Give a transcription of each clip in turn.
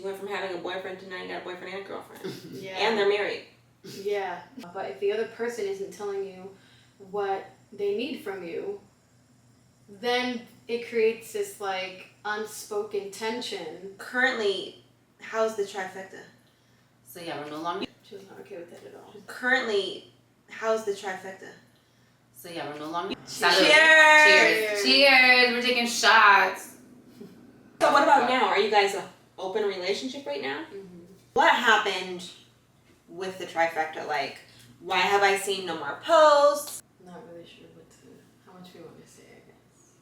went from having a boyfriend to now you got a boyfriend and a girlfriend. Yeah. And they're married. Yeah. But if the other person isn't telling you what they need from you, then it creates this like unspoken tension. Currently, how's the trifecta? So yeah, we're no longer. She was not okay with that at all. Currently, how's the trifecta? So yeah, we're no longer. Cheers! Cheers! Cheers! We're taking shots. So what about now? Are you guys an open relationship right now? Mm-hmm. What happened with the trifecta? Like, why have I seen no more posts? Not really sure how much we want to say,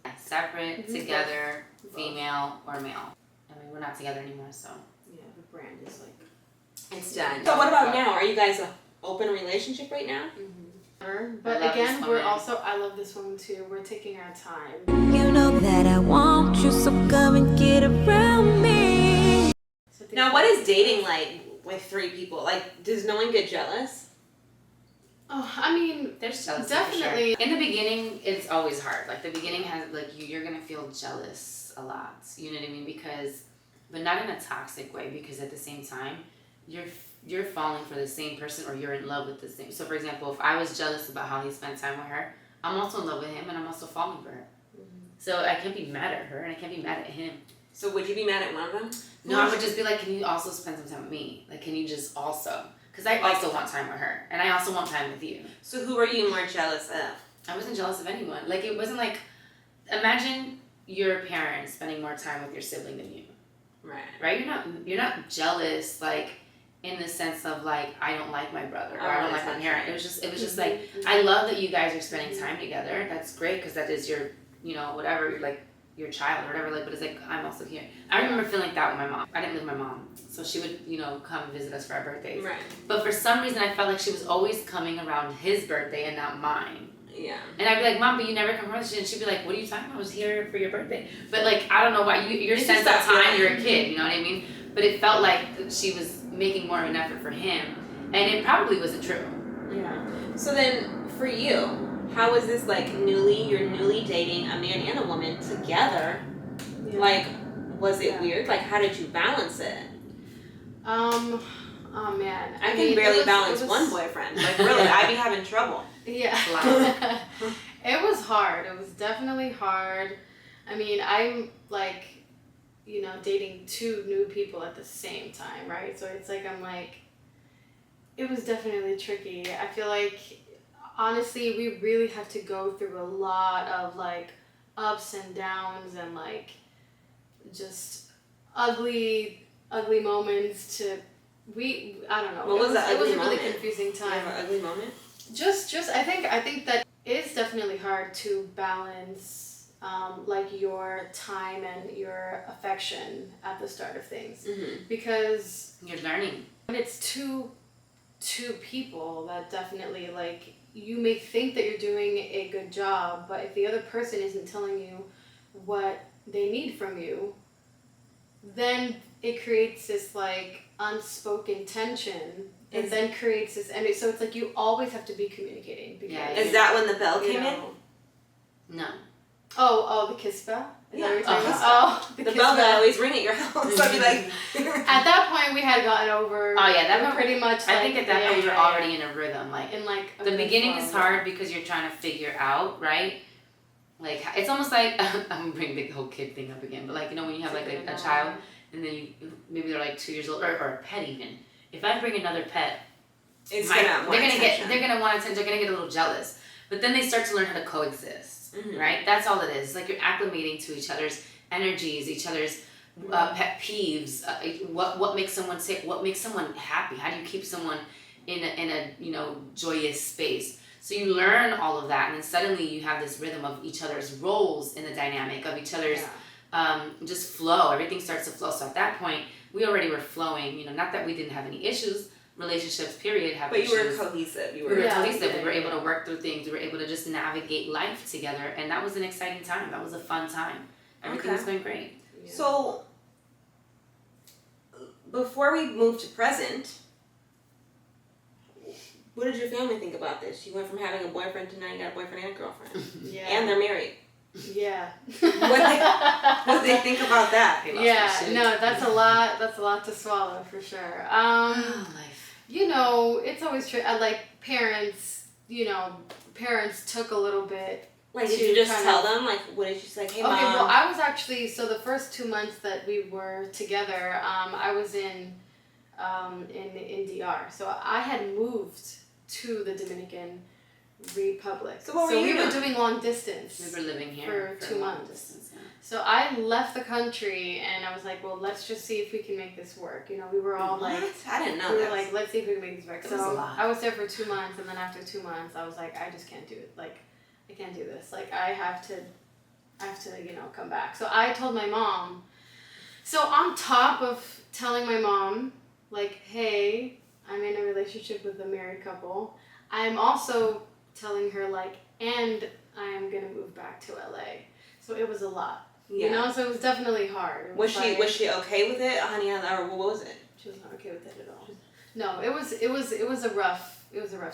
I guess. Separate, together, female or male. I mean, we're not together anymore, so. Yeah, the brand is like. It's done. So what about now? Are you guys an open relationship right now? Mm-hmm. But again, we're also, I love this woman too. We're taking our time. You know that I want you, so come and get around me. Now, what is dating like with 3 people? Like, does no one get jealous? Oh, I mean, There's jealousy. definitely. For sure. In the beginning, it's always hard. Like the beginning has like you're gonna feel jealous a lot. You know what I mean? Because, but not in a toxic way. Because at the same time, you're falling for the same person, or you're in love with the same. So for example, if I was jealous about how he spent time with her, I'm also in love with him, and I'm also falling for her. Mm-hmm. So I can't be mad at her, and I can't be mad at him. So would you be mad at one of them? No, I would just be like, can you also spend some time with me? Like, can you just also? Because I also want time with her, and I also want time with you. So who are you more jealous of? I wasn't jealous of anyone. Like, it wasn't like, imagine your parents spending more time with your sibling than you. Right. Right? You're not jealous, like, in the sense of like, I don't like my brother, or I don't like my parent. It was just like, I love that you guys are spending time together. That's great, because that is your, whatever, like, your child or whatever, like, but it's like, I'm also here. I remember feeling like that with my mom. I didn't live with my mom, so she would, come visit us for our birthdays. Right. But for some reason, I felt like she was always coming around his birthday and not mine. Yeah. And I'd be like, Mom, but you never come around. And she'd be like, what are you talking about? I was here for your birthday. But like, I don't know why. Your sense of time, you're a kid, you know what I mean? But it felt like she was making more of an effort for him. And it probably wasn't true. Yeah. So then, for you, how is this like you're newly dating a man and a woman together? Yeah. Like, was it weird? Like, how did you balance it? Oh man. I can barely balance one boyfriend. Like, really, I'd be having trouble. Yeah. It was hard. It was definitely hard. I mean, I'm like, dating 2 new people at the same time, right? So it's like, it was definitely tricky. I feel like, honestly, we really have to go through a lot of like ups and downs and like just ugly moments to, I don't know. What was the ugly moment? It was a really confusing time. You have an ugly moment? Just I think that it's definitely hard to balance like your time and your affection at the start of things, because you're learning. When it's two people, that definitely, like, you may think that you're doing a good job, but if the other person isn't telling you what they need from you, then it creates this like unspoken tension. It then creates this, and so it's like you always have to be communicating. Because, is that when the bell came in? No. Oh, the kiss bell? Is that what you're talking about? Oh, the bell that always ring at your house. I'd be like... At that point, we had gotten over... Oh, yeah, that pretty much... I think at that point, you're already in a rhythm. Like, the beginning is hard because you're trying to figure out, right? Like, it's almost like... I'm going to bring the whole kid thing up again. But, like, when you have, like, a child, and then maybe they're, like, 2 years old, or a pet even. If I bring another pet... they're gonna want attention. They're gonna get a little jealous, but then they start to learn how to coexist, right? That's all it is. It's like you're acclimating to each other's energies, each other's pet peeves. What makes someone sick? What makes someone happy? How do you keep someone in a joyous space? So you learn all of that, and then suddenly you have this rhythm of each other's roles in the dynamic of each other's just flow. Everything starts to flow. So at that point, we already were flowing. Not that we didn't have any issues. Relationships, period, have but issues. You were cohesive. We were cohesive. We were able to work through things. We were able to just navigate life together, and that was an exciting time. That was a fun time. Everything was going great. Yeah. So, before we move to present, what did your family think about this? You went from having a boyfriend to now you got a boyfriend and a girlfriend. Yeah. And they're married. Yeah. What do they think about that? Yeah, no, that's a lot. That's a lot to swallow for sure. Life. You know, it's always true. Like parents, parents took a little bit. Like, did you just tell them? Like, what did you say? Hey, Mom. Okay, well, I was actually, so the first 2 months that we were together, I was in DR. So I had moved to the Dominican Republic. So what were you we doing? were doing long distance. We were living here for 2 months. Distance, yeah. So I left the country and I was like, well, let's just see if we can make this work. We were all What? like, I didn't know we that. were like, let's see if we can make this work. It was a lot. I was there for 2 months, and then after 2 months, I was like, I just can't do it. Like, I can't do this. Like, I have to, come back. So I told my mom. So on top of telling my mom, like, hey, I'm in a relationship with a married couple, I'm also telling her, like, and I'm gonna move back to LA. So it was a lot. Yeah. So it was definitely hard. Was she okay with it, honey, or what was it? She was not okay with it at all. No, it was a rough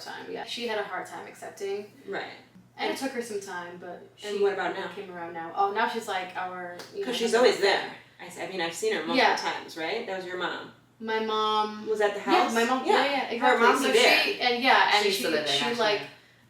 time. Yeah, she had a hard time accepting. Right. And it took her some time, but and what about now? Came around now. Oh, now she's like our. Because she's always there. I mean, I've seen her multiple Yeah. times, right? That was your mom. My mom was at the house. Yeah, my mom. Yeah, exactly. Her mom's so there. She like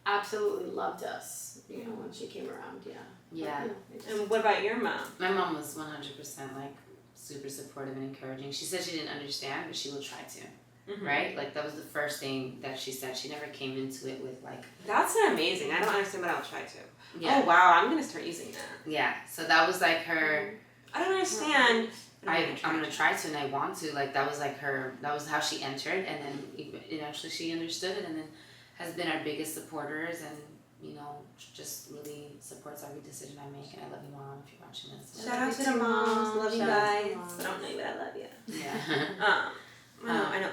absolutely loved us. When she came around. Yeah. Yeah. And what about your mom? My mom was 100% like super supportive and encouraging. She said she didn't understand, but she will try to. Mm-hmm. Right? Like that was the first thing that she said. She never came into it with like. That's amazing. I don't understand, but I'll try to. Yeah. Oh wow, I'm gonna start using that. Yeah. So that was like her. I don't understand. I'm gonna try to, and I want to. Like that was like her. That was how she entered, and then eventually she understood it, and then has been our biggest supporters, and just really supports every decision I make. And I love you, Mom, if you're watching this. Shout out to the moms. Love you guys. I don't know you, but I love you. Yeah. I know.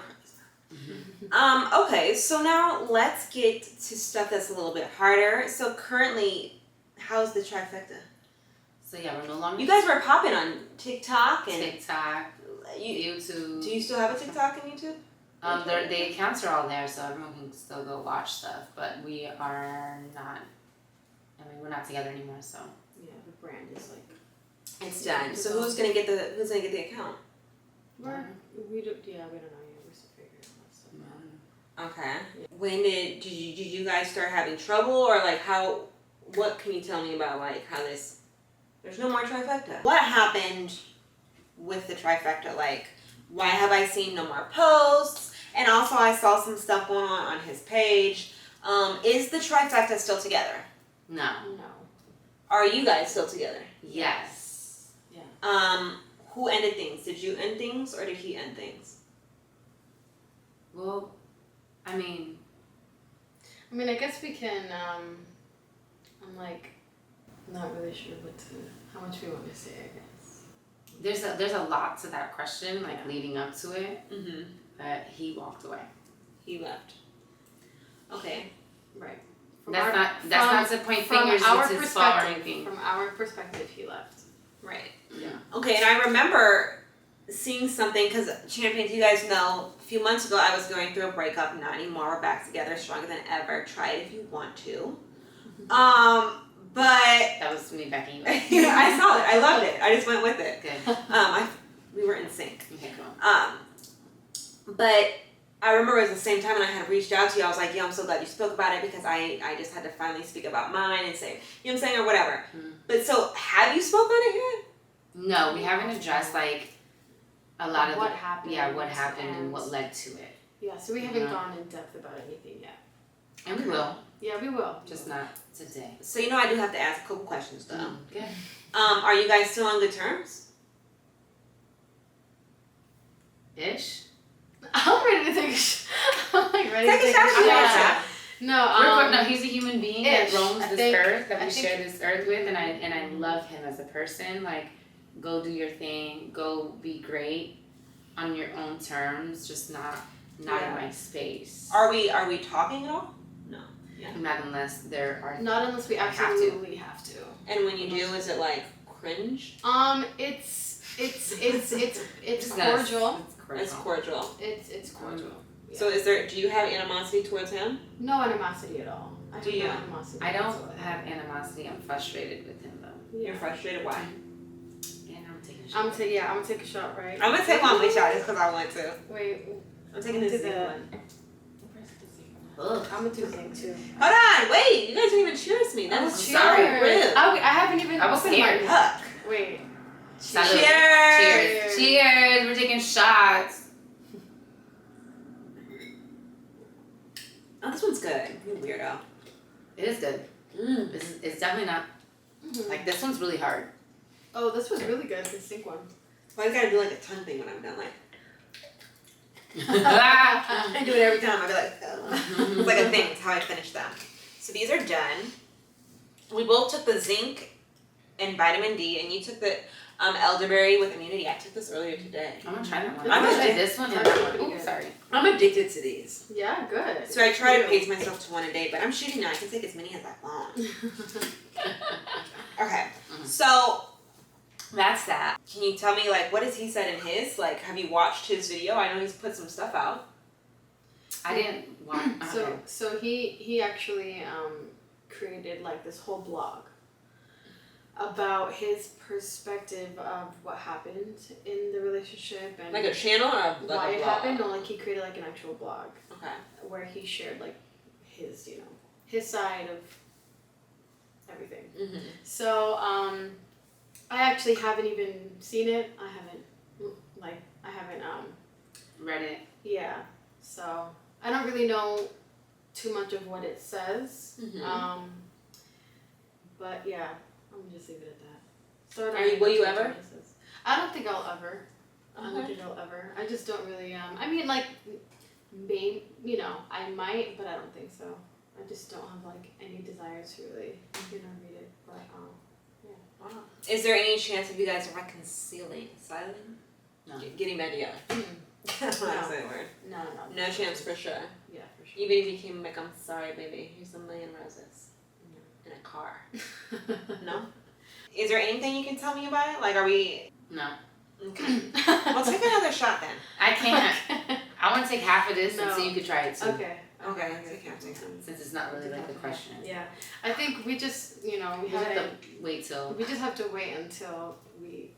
Mm-hmm. Okay, so now let's get to stuff that's a little bit harder. So currently, how's the trifecta? So yeah, we're no longer. You guys were popping on TikTok and YouTube. Do you still have a TikTok and YouTube? The accounts are all there, so everyone can still go watch stuff. But we are not. I mean, we're not together anymore, so. Yeah, the brand is like. It's done. So who's gonna get the account? We don't know yet. We're still figuring out stuff. Okay. When did you guys start having trouble, or like how? What can you tell me about like how this? There's no more trifecta. What happened with the trifecta? Like, why have I seen no more posts? And also, I saw some stuff going on his page. Is the trifecta still together? No. Are you guys still together? Yes. Yeah. Who ended things? Did you end things, or did he end things? Well, I mean, I guess we can. I'm like, not really sure how much we want to say. I guess there's a lot to that question, like leading up to it. Mm-hmm. But he walked away. He left. Okay. Right. That's not to point fingers. It's his fault or anything. From our perspective, he left. Right. Yeah. Okay, and I remember seeing something, because Champions, you guys know, a few months ago I was going through a breakup. Not anymore. We're back together, stronger than ever. Try it if you want to. But that was me backing you up. I saw it. I loved it. I just went with it. Good. We were in sync. Okay, cool. But I remember it was the same time, and I had reached out to you. I was like, I'm so glad you spoke about it, because I just had to finally speak about mine and say, you know what I'm saying, or whatever. Mm-hmm. But so, have you spoken on it yet? No, we haven't addressed like a lot of what happened. Yeah, what happened and what led to it. Yeah, so we haven't gone in depth about anything yet. And we will. Yeah, we will. Just not today. So I do have to ask a couple questions though. Good. Are you guys still on good terms? Ish. I'm ready to take a shot. No, he's a human being that roams this earth, that we share this earth with, and I love him as a person. Like, go do your thing, go be great on your own terms, just not in my space. Are we talking at all? No. Yeah. Not unless there are. Not unless we absolutely have to. And when you do, is it like cringe? It's cordial. It's cordial. It's cordial. Yeah. So do you have animosity towards him? No animosity at all. I Do have you? no animosity. I don't whatsoever. have animosity. I'm frustrated with him though. You're frustrated. Why? And I'm taking a I'm shot. gonna take a shot, right? I'm gonna take one with y'all just because I want to. Wait, I'm taking I'll this do zinc the- one. Ugh. I'm gonna do zinc too. Hold on, wait. You guys didn't even cheers me. That was so sorry. rude. I haven't even I was opened scared. mine. Yuck. Wait. Salud. Cheers. Cheers. Cheers. We're taking shots. Oh, this one's good. You weirdo. It is good. It's definitely not like this one's really hard. Oh, this was really good. The zinc one. Well, I gotta do like a tongue thing when I'm done. Like, Ah. I do it every time. I be like, oh. It's like a thing. It's how I finish them. So these are done. We both took the zinc and vitamin D, and you took the elderberry with immunity. I took this earlier today. I'm gonna try that one. I'm I'm gonna gonna try this one. And that one. Ooh, sorry. I'm addicted to these. Yeah, good. So I try to pace myself to one a day, but I'm shooting now. I can take as many as I want. Okay, so that's that. Can you tell me, like, what has he said in his? Like, have you watched his video? I know he's put some stuff out. I didn't want. Okay. So he actually created like this whole blog about his perspective of what happened in the relationship and Like a channel or like why a it blog? happened. No, like he created like an actual blog Okay. where he shared like his his side of everything. Mm-hmm. So I actually haven't even seen it. I haven't Read it. yeah. So I don't really know too much of what it says. Mhm. But yeah, I'm gonna just leave it at that. So I don't Are you- know will you what ever? it says. I don't think I'll ever. I don't Okay. think I'll ever. I just don't really. I mean, like, maybe I might, but I don't think so. I just don't have like any desire to really, read it. But yeah. Wow. Is there any chance of you guys reconciling? Silent? No. Getting back together. That's not a word. No. No chance for sure. Yeah, for sure. Even if you came back, I'm sorry, baby. Here's a million roses. In a car. No? Is there anything you can tell me about it? Like, are we... No. Okay. Well, take another shot then. I can't. I want to take half of this and No. so you could try it too. Okay. Okay, take half. Since it's not really like the question. Yeah, I think we just we We just have haven't. to wait till We just have to wait until we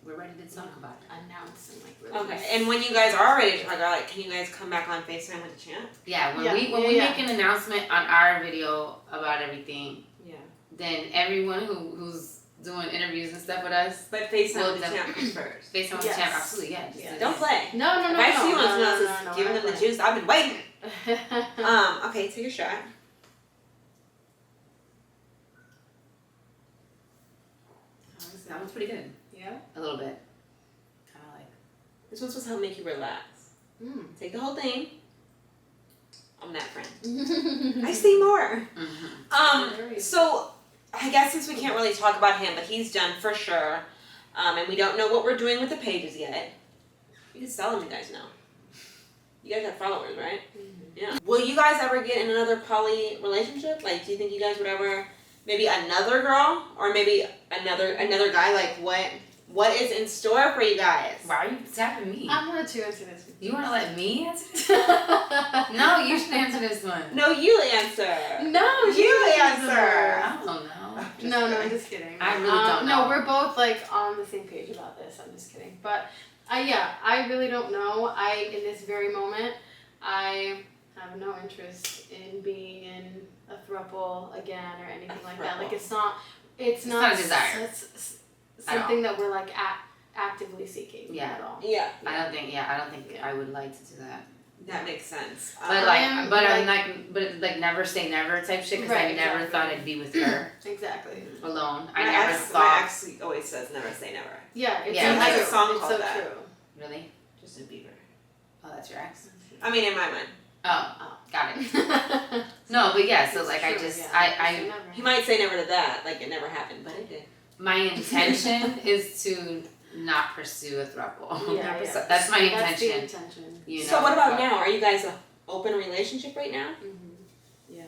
we're ready to talk about it. announce and like release. Okay, and when you guys are ready to talk about it, can you guys come back on Facetime with Champ? Yeah, when Yeah, we yeah. make an announcement on our video about everything, Yeah. then everyone who's doing interviews and stuff with us, But Facetime Well, with the- Champ comes first. FaceTime with Yes. Champ, absolutely, yeah. Just Yeah. Don't play. No. If I see you on someone else is no, giving I them the won't. juice, I've been waiting. Okay, take a shot. That one's pretty good. Yeah. A little bit. Kind of like. This one's supposed to help make you relax. Take the whole thing. I'm that friend. I see more. Mm-hmm. So I guess since we can't really talk about him, but he's done for sure. And we don't know what we're doing with the pages yet. You can sell them, you guys know. You guys have followers, right? Yeah. Will you guys ever get in another poly relationship? Like, do you think you guys would ever, maybe another girl or maybe another guy? Like, what is in store for you guys? Why are you tapping me? I'm gonna answer this. You want to let me answer this? No, you should answer this one. No, you answer. No, You answer. I don't know. No, I'm just kidding. I really don't know. No, we're both like on the same page about this. I'm just kidding. But I really don't know. In this very moment, I have no interest in being in a throuple again or anything like that. Like it's not not a desire. It's something that we're like actively seeking Yeah. at all. Yeah, I don't think I would like to do that. that makes sense. But I'm like never say never type shit because Right, I never exactly. thought I'd be with her Exactly. alone. My I never ex thought. always says never say never. Yeah, it's Yeah, so has a true. song it's called so that. true. Really? Justin Bieber. Oh, that's your ex. I mean, in my mind. Oh, got it. No, but yeah. So It's like true, I just yeah. I He might say never to that, like it never happened, but it did. my intention is to not pursue a throuple. Yeah, yeah. That's my That's the intention. intention. You know. So what about but- now? Are you guys an open relationship right now? Yeah.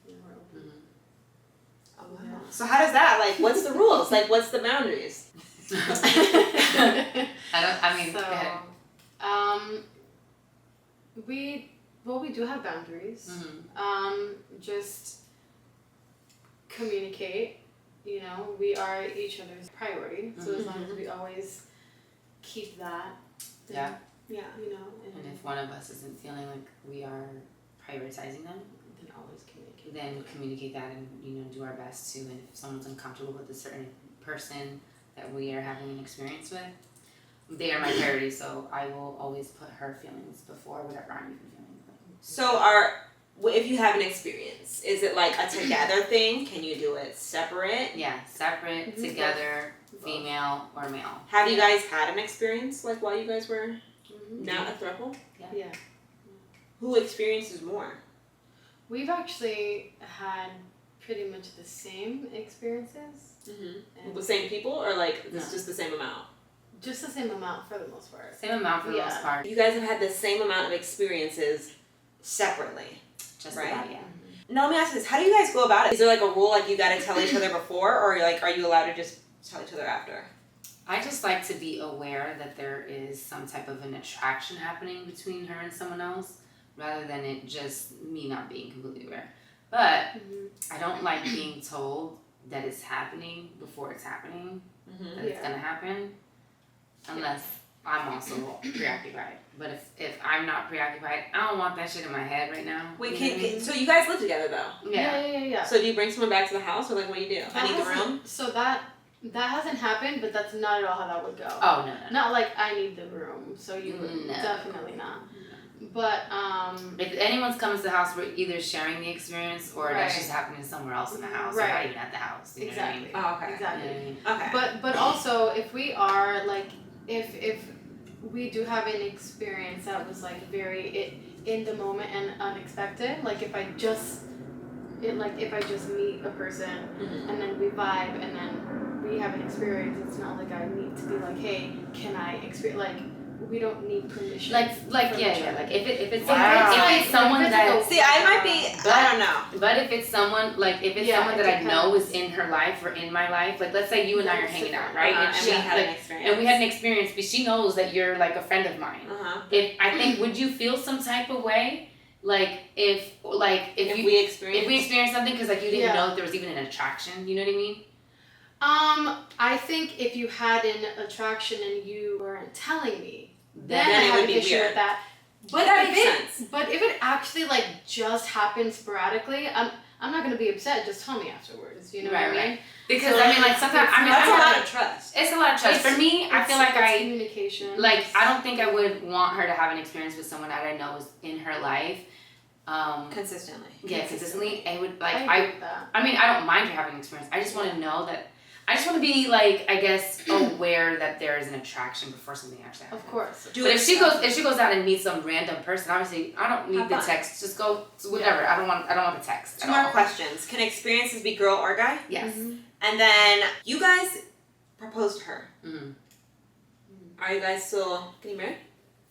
Yeah, we're open. Mhm. Oh, wow. So how does that, like, what's the rules? Like, what's the boundaries? I don't. I mean, go ahead. So, we do have boundaries. Mhm. Just communicate. You know, we are each other's priority. So as long as we always keep that, then, you know. And if one of us isn't feeling like we are prioritizing them, then always communicate. Then communicate that and, you know, do our best to. And if someone's uncomfortable with a certain person that we are having an experience with, they are my priority. So I will always put her feelings before whatever I'm even feeling. So if you have an experience, is it like a together thing? Can you do it separate? Yeah, separate, together, female or male. Have you guys had an experience like while you guys were not a throuple? Yeah. Who experiences more? We've actually had pretty much the same experiences. The same people, or like it's just the same amount? Just the same amount for the most part. Same amount for the most part. You guys have had the same amount of experiences separately. Just right? about, yeah. Now let me ask this: how do you guys go about it? Is there like a rule, like you got to tell each other before, or like are you allowed to just tell each other after? I just like to be aware that there is some type of an attraction happening between her and someone else, rather than it just me not being completely aware. But I don't like being told that it's happening before it's happening, that it's gonna happen, unless I'm also preoccupied. But if I'm not preoccupied, I don't want that shit in my head right now. Wait, so you guys live together though? Yeah. So do you bring someone back to the house, or like what do you do? I need the room. So that hasn't happened, but that's not at all how that would go. Oh no. Not like I need the room, so you would definitely not. But if anyone's coming to the house, we're either sharing the experience or that's just happening somewhere else in the house, or not even at the house. You know what I mean? Oh, okay. Exactly. You know what I mean? Okay. But also if we are like if we do have an experience that was like very in the moment and unexpected, like if I just meet a person and then we vibe and then we have an experience, it's not like I need to be like, hey, can I experience, like we don't need permission. Like Like if it's Wow. someone that See, I might be. I don't know. But if it's someone someone that I know is in her life or in my life, like let's say you and I are hanging out, right? And we had an experience. And we had an experience, but she knows that you're like a friend of mine. If I think, would you feel some type of way? Like if we experience something because like you didn't know that there was even an attraction, you know what I mean? I think if you had an attraction and you weren't telling me, then I it have would an be issue weird. with that. But that makes sense. But if it actually like just happens sporadically, I'm not gonna be upset. Just tell me afterwards. You know what I mean? Right. Because I mean, like sometimes that's a lot of trust. It's a lot of trust. For me, I feel like communication. Like I don't think I would want her to have an experience with someone that I know is in her life. Consistently. Yeah, consistently. It would like I agree with that. I mean, I don't mind her having an experience. I just want to know that. I just want to be like, I guess, aware that there is an attraction before something actually happens. Of course. But if she goes out and meets some random person, obviously I don't need the text. Just go whatever. Yeah. I don't want the text. Two more questions. Can experiences be girl or guy? Yes. And then you guys proposed to her. Are you guys still getting married?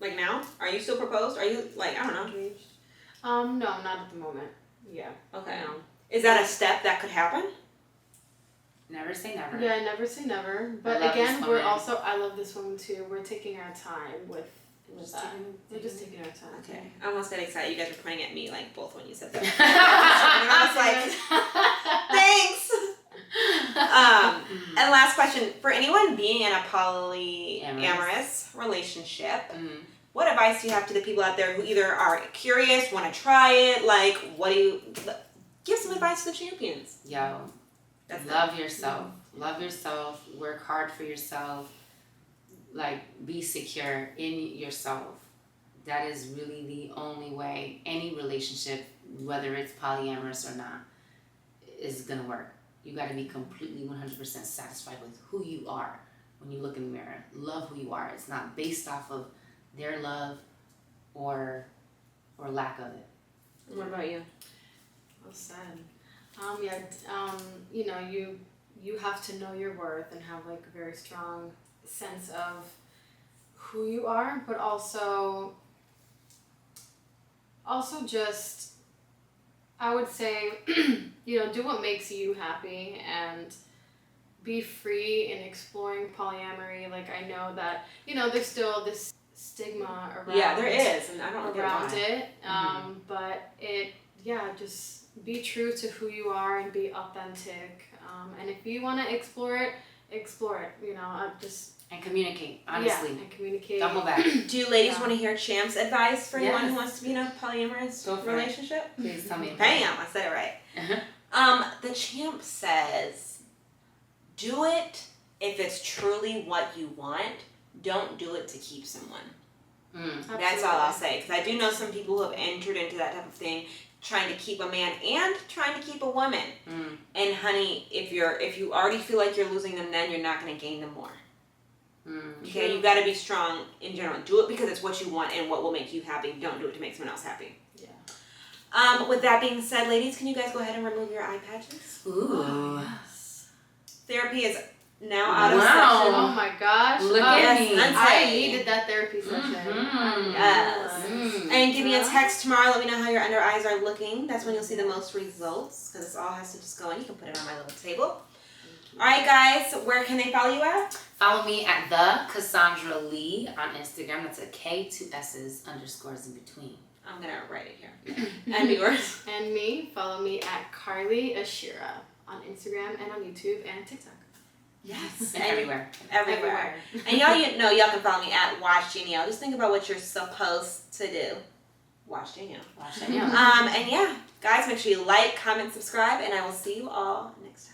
Like now? Are you still proposed? Are you like, I don't know. No, not at the moment. Yeah. Okay. No. Is that a step that could happen? Never say never. Yeah, never say never. But again, I love this woman too. We're taking our time with that. We're just taking our time. Okay. I almost got excited. You guys were pointing at me like both when you said that. And I was like, thanks. And last question. For anyone being in a polyamorous relationship, what advice do you have to the people out there who either are curious, want to try it? Like, give some advice to the champions. Yo. Love yourself. Love yourself. Work hard for yourself. Like, be secure in yourself. That is really the only way any relationship, whether it's polyamorous or not, is going to work. You got to be completely 100% satisfied with who you are when you look in the mirror. Love who you are. It's not based off of their love or lack of it. What about you? Well said. You know, you have to know your worth and have like a very strong sense of who you are, but also just, I would say, you know, do what makes you happy and be free in exploring polyamory. Like I know that, you know, there's still this stigma around. Yeah, there is, and I don't know around it. But just be true to who you are and be authentic. And if you want to explore it, you know, and communicate, honestly. Yeah, and communicate. Don't hold back. Do you ladies want to hear Champ's advice for anyone Yes. who wants to be in a polyamorous relationship? Please tell me. Bam, I said it right. The Champ says, do it if it's truly what you want. Don't do it to keep someone. That's all I'll say. Because I do know some people who have entered into that type of thing, trying to keep a man and trying to keep a woman. And honey, if you already feel like you're losing them, then you're not going to gain them more. Okay, you got to be strong in general. Do it because it's what you want and what will make you happy. Don't do it to make someone else happy. Yeah. With that being said, ladies, can you guys go ahead and remove your eye patches? Ooh. Yes. Therapy is now out of Wow. session. Oh my gosh. Look at me. I needed that therapy session. Yes. And give me a text tomorrow. Let me know how your under eyes are looking. That's when you'll see the most results. Because this all has to just go in. You can put it on my little table. All right, guys. Where can they follow you at? Follow me at the Cassandra Lee on Instagram. That's a K, 2 S's, underscores in between. I'm going to write it here. And yours. And me, follow me at Carly Ashira on Instagram and on YouTube and TikTok. Yes. And everywhere. Everywhere. And y'all can follow me at Watch Danielle. Just think about what you're supposed to do. Watch Danielle. Watch Danielle. And yeah, guys, make sure you like, comment, subscribe, and I will see you all next time.